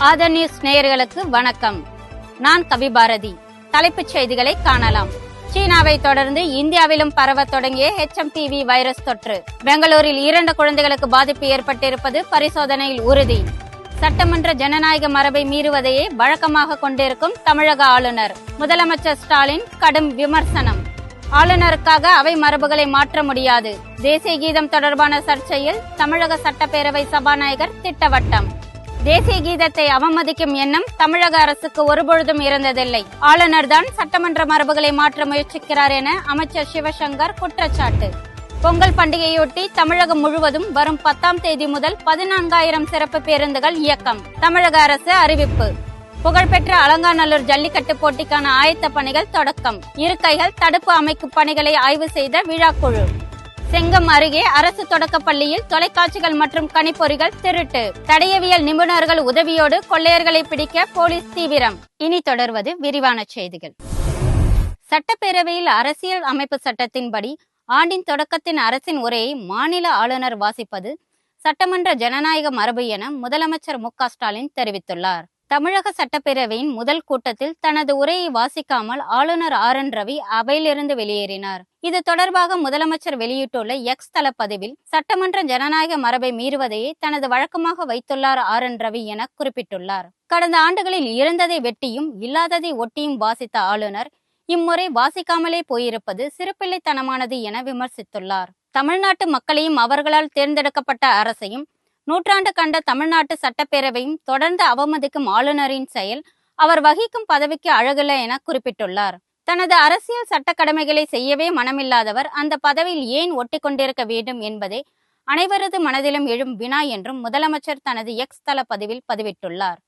Author news நேயர்களுக்கு வணக்கம். நான் கவிபாரதி. தலைப்புச் செய்திகளை காணலாம். சீனாவை தொடர்ந்து இந்தியாவிலும் பரவ தொடங்கிய HMPV வைரஸ் தொற்று. பெங்களூரில் 2 குழந்தைகளுக்கு பாதிப்பு ஏற்பட்டிருப்பது பரிசோதனையில் உறுதி. சட்டமன்ற ஜனநாயக மரபை மீறுவதையே வழக்கமாக கொண்டிருக்கும் தமிழக ஆளுநர். முதலமைச்சர் ஸ்டாலின் கடும் விமர்சனம். ஆளுநருக்காக அவை மரபுகளை மாற்ற முடியாது. தேசிய கீதம் தொடர்பான சர்ச்சையில் தமிழக சட்டப்பேரவை சபாநாயகர் திட்டவட்டம். தேசிய கீதத்தை அவமதிக்கும் எண்ணம் தமிழக அரசுக்கு ஒருபொழுதும் இருந்ததில்லை. ஆளுநர் தான் சட்டமன்ற மரபுகளை மாற்ற முயற்சிக்கிறார் என அமைச்சர் சிவசங்கர் குற்றச்சாட்டு. பொங்கல் பண்டிகையொட்டி தமிழகம் முழுவதும் வரும் 10ஆம் தேதி முதல் 14,000 சிறப்பு பேருந்துகள் இயக்கம். தமிழக அரசு அறிவிப்பு. புகழ்பெற்ற அலங்காநல்லூர் ஜல்லிக்கட்டு போட்டிக்கான ஆயத்த பணிகள் தொடக்கம். இருக்கைகள் தடுப்பு அமைக்கும் பணிகளை ஆய்வு செய்த விழாக்குழு. செங்கம் அருகே அரசு தொடக்கப் பள்ளியில் தொலைக்காட்சிகள் மற்றும் கணிப்பொறிகள் திருட்டு. தடயவியல் நிபுணர்கள் உதவியோடு கொள்ளையர்களை பிடிக்க போலீஸ் தீவிரம். இனி தொடர்வது விரிவான செய்திகள். சட்டப்பேரவையில் அரசியல் அமைப்பு சட்டத்தின்படி ஆண்டின் தொடக்கத்தின் அரசின் உரையை மாநில ஆளுநர் வாசிப்பது சட்டமன்ற ஜனநாயக மரபு என முதலமைச்சர் மு.க. ஸ்டாலின் தெரிவித்துள்ளார். தமிழக சட்டப்பேரவையின் முதல் கூட்டத்தில் தனது உரையை வாசிக்காமல் ஆளுநர் RN ரவி அவையிலிருந்து வெளியேறினார். இது தொடர்பாக முதலமைச்சர் வெளியிட்டுள்ள எக்ஸ் தள பதிவில் சட்டமன்ற ஜனநாயக மரபை மீறுவதையே தனது வழக்கமாக வைத்துள்ளார் RN ரவி என குறிப்பிட்டுள்ளார். கடந்த ஆண்டுகளில் இருந்ததை வெட்டியும் இல்லாததை ஒட்டியும் வாசித்த ஆளுநர் இம்முறை வாசிக்காமலே போயிருப்பது சிறுபிள்ளைத்தனமானது என விமர்சித்துள்ளார். தமிழ்நாட்டு மக்களையும் அவர்களால் தேர்ந்தெடுக்கப்பட்ட அரசையும் நூற்றாண்டு கண்ட தமிழ்நாட்டு சட்டப்பேரவையும் தொடர்ந்து அவமதிக்கும் ஆளுநரின் செயல் அவர் வகிக்கும் பதவிக்கு அழகில்லை என குறிப்பிட்டுள்ளார். தனது அரசியல் சட்ட கடமைகளை செய்யவே மனமில்லாதவர் அந்த பதவியில் ஏன் ஒட்டி கொண்டிருக்க வேண்டும் என்பதே அனைவரது மனதிலும் எழும் வினா என்றும் முதலமைச்சர் தனது எக்ஸ் தள பதிவில் பதிவிட்டுள்ளார்.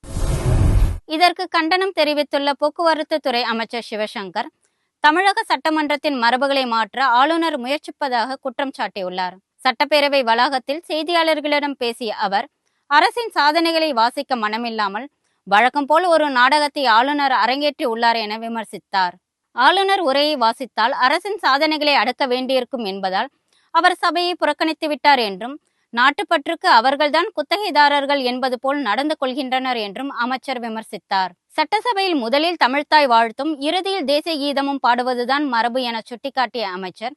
இதற்கு கண்டனம் தெரிவித்துள்ள போக்குவரத்து துறை அமைச்சர் சிவசங்கர் தமிழக சட்டமன்றத்தின் மரபுகளை மாற்ற ஆளுநர் முயற்சிப்பதாக குற்றம் சாட்டியுள்ளார். சட்டப்பேரவை வளாகத்தில் செய்தியாளர்களிடம் பேசிய அவர் அரசின் சாதனைகளை வாசிக்க மனமில்லாமல் வழக்கம் போல் ஒரு நாடகத்தை ஆளுநர் அரங்கேற்றி உள்ளார் என விமர்சித்தார். ஆளுநர் உரையை வாசித்தால் அரசின் சாதனைகளை அடக்க வேண்டியிருக்கும் என்பதால் அவர் சபையை புறக்கணித்து விட்டார் என்றும் நாட்டுப்பற்றுக்கு அவர்கள்தான் குத்தகைதாரர்கள் என்பது போல் நடந்து கொள்கின்றனர் என்றும் அமைச்சர் விமர்சித்தார். சட்டசபையில் முதலில் தமிழ்த்தாய் வாழ்த்தும் இறுதியில் தேசிய கீதமும் பாடுவதுதான் மரபு என சுட்டிக்காட்டிய அமைச்சர்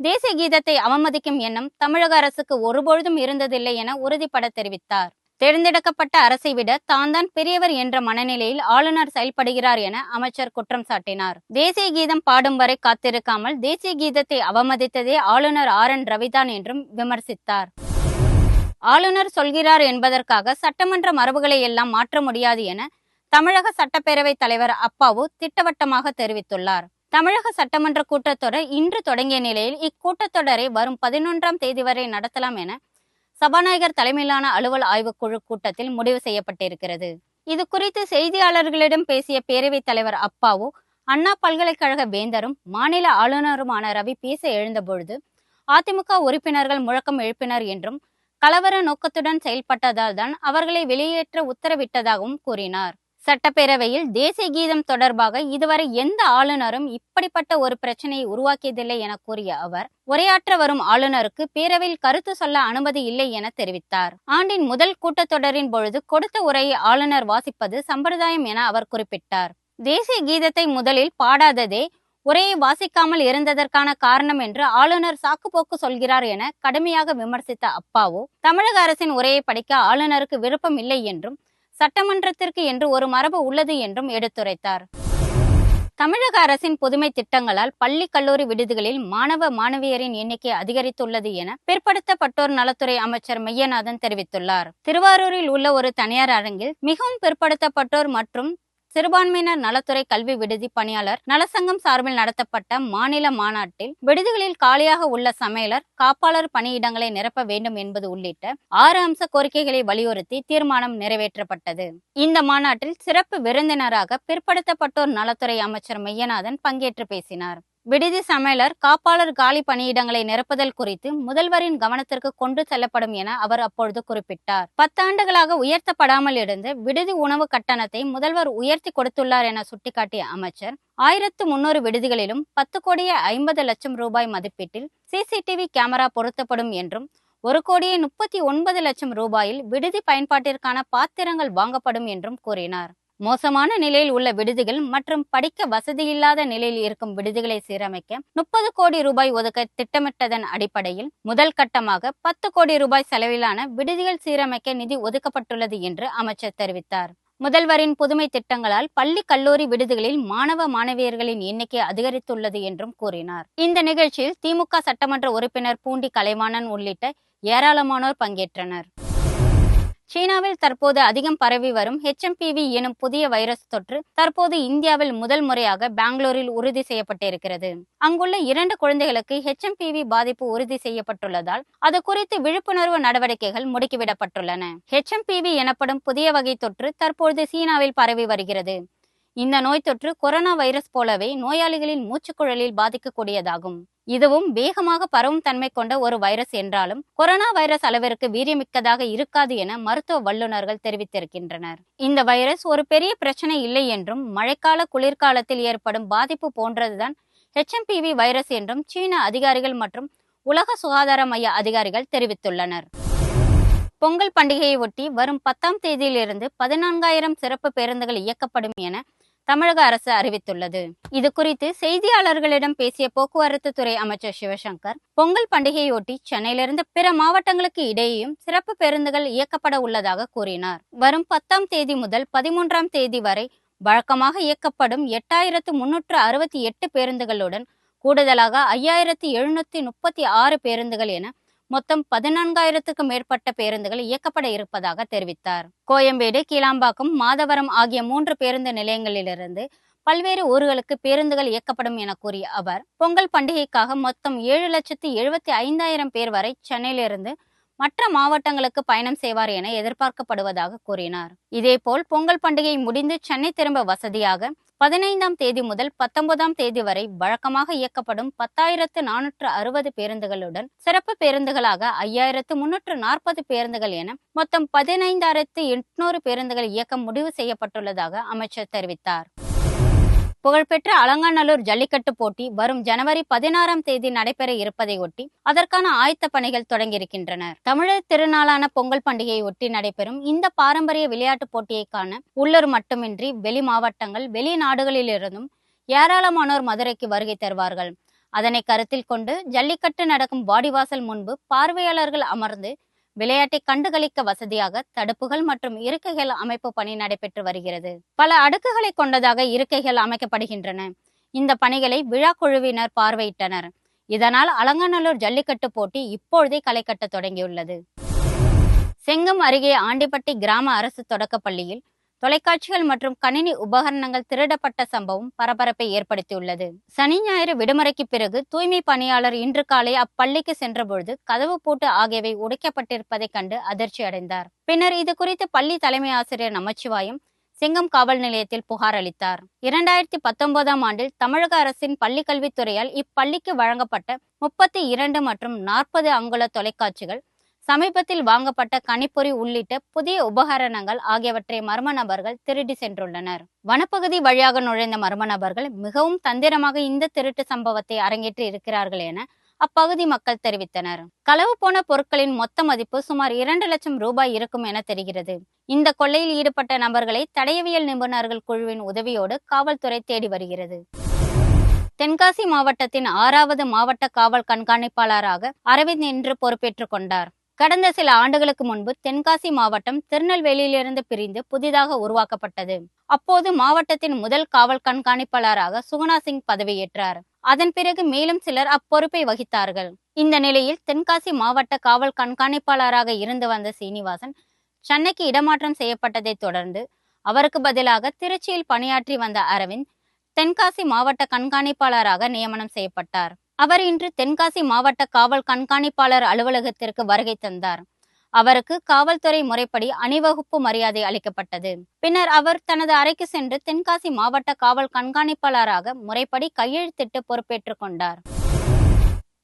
தேசிய கீதத்தை அவமதிக்கும் எண்ணம் தமிழக அரசுக்கு ஒருபொழுதும் இருந்ததில்லை என உறுதிபட தெரிவித்தார். தேர்ந்தெடுக்கப்பட்ட அரசை விட தான் பெரியவர் என்ற மனநிலையில் ஆளுநர் செயல்படுகிறார் என அமைச்சர் குற்றம் சாட்டினார். தேசிய கீதம் பாடும் வரை காத்திருக்காமல் தேசிய கீதத்தை அவமதித்ததே ஆளுநர் RN ரவிதான் என்றும் விமர்சித்தார். ஆளுநர் சொல்கிறார் என்பதற்காக சட்டமன்ற மரபுகளை எல்லாம் மாற்ற முடியாது என தமிழக சட்டப்பேரவை தலைவர் அப்பாவு திட்டவட்டமாக தெரிவித்துள்ளார். தமிழக சட்டமன்ற கூட்டத்தொடர் இன்று தொடங்கிய நிலையில் இக்கூட்டத்தொடரை வரும் 11ஆம் தேதி வரை நடத்தலாம் என சபாநாயகர் தலைமையிலான அலுவல் ஆய்வுக்குழு கூட்டத்தில் முடிவு செய்யப்பட்டிருக்கிறது. இது குறித்து செய்தியாளர்களிடம் பேசிய பேரவைத் தலைவர் அப்பாவு அண்ணா பல்கலைக்கழக வேந்தரும் மாநில ஆளுநருமான ரவி பேச எழுந்தபொழுது அதிமுக உறுப்பினர்கள் முழக்கம் எழுப்பினர் என்றும் கலவர நோக்கத்துடன் செயல்பட்டதால் தான் அவர்களை வெளியேற்ற உத்தரவிட்டதாகவும் கூறினார். சட்டப்பேரவையில் தேசிய கீதம் தொடர்பாக இதுவரை எந்த ஆளுநரும் இப்படிப்பட்ட ஒரு பிரச்சனையை உருவாக்கியதில்லை என கூறிய அவர் உரையாற்ற வரும் ஆளுநருக்கு பேரவையில் கருத்து சொல்ல அனுமதி இல்லை என தெரிவித்தார். ஆண்டின் முதல் கூட்டத்தொடரின் பொழுது கொடுத்த உரையை ஆளுநர் வாசிப்பது சம்பிரதாயம் என அவர் குறிப்பிட்டார். தேசிய கீதத்தை முதலில் பாடாததே உரையை வாசிக்காமல் இருந்ததற்கான காரணம் என்று ஆளுநர் சாக்குப்போக்கு சொல்கிறார் என கடுமையாக விமர்சித்த அப்பாவு தமிழக அரசின் உரையை படிக்க ஆளுநருக்கு விருப்பம் இல்லை என்றும் சட்டமன்றத்திற்கு என்று ஒரு மரபு உள்ளது என்றும் எடுத்துரைத்தார். தமிழக அரசின் புதுமை திட்டங்களால் பள்ளி கல்லூரி விடுதிகளில் மாணவ மாணவியரின் எண்ணிக்கை அதிகரித்துள்ளது என பிற்படுத்தப்பட்டோர் நலத்துறை அமைச்சர் மெய்யநாதன் தெரிவித்துள்ளார். திருவாரூரில் உள்ள ஒரு தனியார் அரங்கில் மிகவும் பிற்படுத்தப்பட்டோர் மற்றும் சிறுபான்மையினர் நலத்துறை கல்வி விடுதி பணியாளர் நலசங்கம் சார்பில் நடத்தப்பட்ட மாநில மாநாட்டில் விடுதிகளில் காலியாக உள்ள சமையலர் காப்பாளர் பணியிடங்களை நிரப்ப வேண்டும் என்பது உள்ளிட்ட 6 அம்ச கோரிக்கைகளை வலியுறுத்தி தீர்மானம் நிறைவேற்றப்பட்டது. இந்த மாநாட்டில் சிறப்பு விருந்தினராக பிற்படுத்தப்பட்டோர் நலத்துறை அமைச்சர் மெய்யநாதன் பங்கேற்று பேசினார். விடுதி சமையலர் காப்பாளர் காலி பணியிடங்களை நிரப்புதல் குறித்து முதல்வரின் கவனத்திற்கு கொண்டு செல்லப்படும் என அவர் அப்பொழுது குறிப்பிட்டார். 10 ஆண்டுகளாக உயர்த்தப்படாமல் இருந்த விடுதி உணவு கட்டணத்தை முதல்வர் உயர்த்தி கொடுத்துள்ளார் என சுட்டிக்காட்டிய அமைச்சர் 1300 விடுதிகளிலும் 10,50,00,000 ரூபாய் மதிப்பீட்டில் CCTV கேமரா பொருத்தப்படும் என்றும் 1,39,00,000 ரூபாயில் விடுதி பயன்பாட்டிற்கான பாத்திரங்கள் வாங்கப்படும் என்றும் கூறினார். மோசமான நிலையில் உள்ள விடுதிகள் மற்றும் படிக்க வசதியில்லாத நிலையில் இருக்கும் விடுதிகளை சீரமைக்க 30 கோடி ரூபாய் ஒதுக்க திட்டமிட்டதன் அடிப்படையில் முதல் கட்டமாக 10 கோடி ரூபாய் செலவிலான விடுதிகள் சீரமைக்க நிதி ஒதுக்கப்பட்டுள்ளது என்று அமைச்சர் தெரிவித்தார். முதல்வரின் புதுமை திட்டங்களால் பள்ளி கல்லூரி விடுதிகளில் மாணவ மாணவியர்களின் எண்ணிக்கை அதிகரித்துள்ளது என்றும் கூறினார். இந்த நிகழ்ச்சியில் திமுக சட்டமன்ற உறுப்பினர் பூண்டி கலைவாணன் உள்ளிட்ட ஏராளமானோர் பங்கேற்றனர். சீனாவில் தற்போது அதிகம் பரவி வரும் HMPV எனும் புதிய வைரஸ் தொற்று தற்போது இந்தியாவில் முதல் முறையாக பெங்களூரில் உறுதி செய்யப்பட்டிருக்கிறது. அங்குள்ள 2 குழந்தைகளுக்கு HMPV பாதிப்பு உறுதி செய்யப்பட்டுள்ளதால் அது குறித்து விழிப்புணர்வு நடவடிக்கைகள் முடுக்கிவிடப்பட்டுள்ளன. HMPV எனப்படும் புதிய வகை தொற்று தற்போது சீனாவில் பரவி வருகிறது. இந்த நோய் தொற்று கொரோனா வைரஸ் போலவே நோயாளிகளின் மூச்சுக்குழலில் பாதிக்கக்கூடியதாகும். இதுவும் வேகமாக பரவும் தன்மை கொண்ட ஒரு வைரஸ் என்றாலும் கொரோனா வைரஸ் அளவிற்கு வீரியமிக்கதாக இருக்காது என மருத்துவ வல்லுநர்கள் தெரிவித்திருக்கின்றனர். இந்த வைரஸ் ஒரு பெரிய பிரச்சனை இல்லை என்றும் மழைக்கால குளிர்காலத்தில் ஏற்படும் பாதிப்பு போன்றதுதான் HMPV வைரஸ் என்றும் சீன அதிகாரிகள் மற்றும் உலக சுகாதார மைய அதிகாரிகள் தெரிவித்துள்ளனர். பொங்கல் பண்டிகையை ஒட்டி வரும் 10ஆம் தேதியிலிருந்து 14,000 சிறப்பு பேருந்துகள் இயக்கப்படும் என தமிழக அரசு அறிவித்துள்ளது. இது குறித்து செய்தியாளர்களிடம் பேசிய போக்குவரத்து துறை அமைச்சர் சிவசங்கர், பொங்கல் பண்டிகையொட்டி சென்னையிலிருந்து பிற மாவட்டங்களுக்கு இடையேயும் சிறப்பு பேருந்துகள் இயக்கப்பட உள்ளதாக கூறினார். வரும் 10ஆம் தேதி முதல் 13ஆம் தேதி வரை வழக்கமாக இயக்கப்படும் 8,368 பேருந்துகளுடன் கூடுதலாக 5,736 பேருந்துகள் என மொத்தம் 14,000க்கும் மேற்பட்ட பேருந்துகள் இயக்கப்பட இருப்பதாக தெரிவித்தார். கோயம்பேடு, கீழாம்பாக்கம், மாதவரம் ஆகிய 3 பேருந்து நிலையங்களிலிருந்து பல்வேறு ஊர்களுக்கு பேருந்துகள் இயக்கப்படும் என கூறிய அவர், பொங்கல் பண்டிகைக்காக மொத்தம் 7,75,000 பேர் வரை சென்னையிலிருந்து மற்ற மாவட்டங்களுக்கு பயணம் செய்வார் என எதிர்பார்க்கப்படுவதாக கூறினார். இதேபோல் பொங்கல் பண்டிகை முடிந்து சென்னை திரும்ப வசதியாக 15ஆம் தேதி முதல் 19ஆம் தேதி வரை வழக்கமாக இயக்கப்படும் 10,460 பேருந்துகளுடன் சிறப்பு பேருந்துகளாக 5,340 பேருந்துகள் என மொத்தம் 15,800 பேருந்துகள் இயக்க முடிவு செய்யப்பட்டுள்ளதாக அமைச்சர் தெரிவித்தார். புகழ்பெற்ற அலங்காநல்லூர் ஜல்லிக்கட்டு போட்டி வரும் ஜனவரி 16ஆம் தேதி நடைபெற இருப்பதை ஒட்டி அதற்கான ஆயத்த பணிகள் தொடங்கியிருக்கின்றன. தமிழர் திருநாளான பொங்கல் பண்டிகையை ஒட்டி நடைபெறும் இந்த பாரம்பரிய விளையாட்டு போட்டியை காண உள்ளூர் மட்டுமின்றி வெளி மாவட்டங்கள், வெளிநாடுகளிலிருந்தும் ஏராளமானோர் மதுரைக்கு வருகை தருவார்கள். அதனை கருத்தில் கொண்டு ஜல்லிக்கட்டு நடக்கும் வாடிவாசல் முன்பு பார்வையாளர்கள் அமர்ந்து விளையாட்டை கண்டுகளிக்க வசதியாக தடுப்புகள் மற்றும் இருக்கைகள் அமைப்பு பணி நடைபெற்று வருகிறது. பல அடுக்குகளை கொண்டதாக இருக்கைகள் அமைக்கப்படுகின்றன. இந்த பணிகளை விழா குழுவினர் பார்வையிட்டனர். இதனால் அலங்காநல்லூர் ஜல்லிக்கட்டு போட்டி இப்பொழுதே களை கட்ட தொடங்கியுள்ளது. செங்கம் அருகே ஆண்டிப்பட்டி கிராம அரசு தொடக்கப்பள்ளியில் தொலைக்காட்சிகள் மற்றும் கணினி உபகரணங்கள் திருடப்பட்ட சம்பவம் பரபரப்பை ஏற்படுத்தியுள்ளது. சனி ஞாயிறு விடுமுறைக்கு பிறகு தூய்மை பணியாளர் இன்று காலை அப்பள்ளிக்கு சென்றபொழுது கதவு பூட்டு ஆகியவை உடைக்கப்பட்டிருப்பதை கண்டு அதிர்ச்சி அடைந்தார். பின்னர் இது குறித்து பள்ளி தலைமை ஆசிரியர் நமச்சிவாயம் செங்கம் காவல் நிலையத்தில் புகார் அளித்தார். 2019ஆம் ஆண்டில் தமிழக அரசின் பள்ளிக்கல்வித்துறையால் இப்பள்ளிக்கு வழங்கப்பட்ட 32 மற்றும் 40 அங்குல தொலைக்காட்சிகள், சமீபத்தில் வாங்கப்பட்ட கணிப்பொறி உள்ளிட்ட புதிய உபகரணங்கள் ஆகியவற்றை மர்ம நபர்கள் திருடி சென்றுள்ளனர். வனப்பகுதி வழியாக நுழைந்த மர்ம நபர்கள் மிகவும் தந்திரமாக இந்த திருட்டு சம்பவத்தை அரங்கேற்றி இருக்கிறார்கள் என அப்பகுதி மக்கள் தெரிவித்தனர். களவு போன பொருட்களின் மொத்த மதிப்பு சுமார் 2 லட்சம் ரூபாய் இருக்கும் என தெரிகிறது. இந்த கொள்ளையில் ஈடுபட்ட நபர்களை தடயவியல் நிபுணர்கள் குழுவின் உதவியோடு காவல்துறை தேடி வருகிறது. தென்காசி மாவட்டத்தின் 6வது மாவட்ட காவல் கண்காணிப்பாளராக அரவிந்த் இன்று பொறுப்பேற்றுக் கொண்டார். கடந்த சில ஆண்டுகளுக்கு முன்பு தென்காசி மாவட்டம் திருநெல்வேலியிலிருந்து பிரிந்து புதிதாக உருவாக்கப்பட்டது. அப்போது மாவட்டத்தின் முதல் காவல் கண்காணிப்பாளராக சுகுணா சிங் பதவியேற்றார். அதன் பிறகு மேலும் சிலர் அப்பொறுப்பை வகித்தார்கள். இந்த நிலையில் தென்காசி மாவட்ட காவல் கண்காணிப்பாளராக இருந்து வந்த சீனிவாசன் சென்னைக்கு இடமாற்றம் செய்யப்பட்டதை தொடர்ந்து அவருக்கு பதிலாக திருச்சியில் பணியாற்றி வந்த அரவிந்த் தென்காசி மாவட்ட கண்காணிப்பாளராக நியமனம் செய்யப்பட்டார். அவர் இன்று தென்காசி மாவட்ட காவல் கண்காணிப்பாளர் அலுவலகத்திற்கு வருகை தந்தார். அவருக்கு காவல்துறை முறைப்படி அணிவகுப்பு மரியாதை அளிக்கப்பட்டது. பின்னர் அவர் தனது அறைக்கு சென்று தென்காசி மாவட்ட காவல் கண்காணிப்பாளராக முறைப்படி கையெழுத்திட்டு பொறுப்பேற்றுக் கொண்டார்.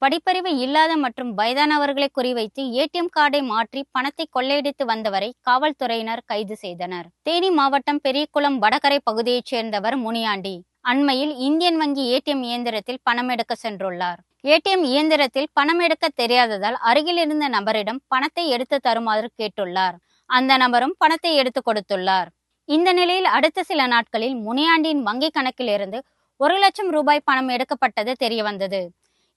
படிப்பறிவு இல்லாத மற்றும் வயதானவர்களை குறிவைத்து ATM கார்டை மாற்றி பணத்தை கொள்ளையடித்து வந்தவரை காவல்துறையினர் கைது செய்தனர். தேனி மாவட்டம் பெரியகுளம் வடகரை பகுதியைச் சேர்ந்தவர் முனியாண்டி. அண்மையில் இந்தியன் வங்கி ஏடிஎம் இயந்திரத்தில் பணம் எடுக்க சென்றுள்ளார். ஏடிஎம் இயந்திரத்தில் பணம் எடுக்க தெரியாததால் அருகில் இருந்த நபரிடம் பணத்தை எடுத்து தருமாறு கேட்டுள்ளார். அந்த நபரும் பணத்தை எடுத்து கொடுத்துள்ளார். இந்த நிலையில் அடுத்த சில நாட்களில் முனியாண்டியின் வங்கி கணக்கில் இருந்து 1 லட்சம் ரூபாய் பணம் எடுக்கப்பட்டது தெரியவந்தது.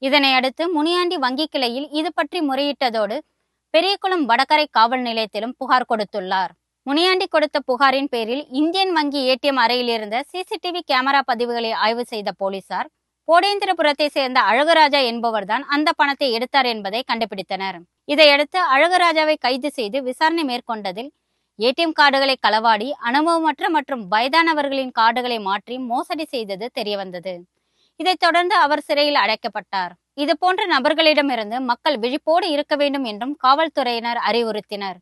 இதனை அடுத்து முனியாண்டி வங்கி கிளையில் இது பற்றி முறையிட்டதோடு பெரியகுளம் வடகரை காவல் நிலையத்திலும் புகார் கொடுத்துள்ளார். முனியாண்டி கொடுத்த புகாரின் பேரில் இந்தியன் வங்கி ஏடிஎம் அறையில் இருந்த சிசிடிவி கேமரா பதிவுகளை ஆய்வு செய்த போலீசார் கோடேந்திரபுரத்தை சேர்ந்த அழகுராஜா என்பவர்தான் அந்த பணத்தை எடுத்தார் என்பதை கண்டுபிடித்தனர். இதையடுத்து அழகுராஜாவை கைது செய்து விசாரணை மேற்கொண்டதில் ஏடிஎம் கார்டுகளை களவாடி அனுபவமற்ற மற்றும் வயதானவர்களின் கார்டுகளை மாற்றி மோசடி செய்தது தெரியவந்தது. இதைத் தொடர்ந்து அவர் சிறையில் அடைக்கப்பட்டார். இதுபோன்ற நபர்களிடமிருந்து மக்கள் விழிப்போடு இருக்க வேண்டும் என்றும் காவல்துறையினர் அறிவுறுத்தினர்.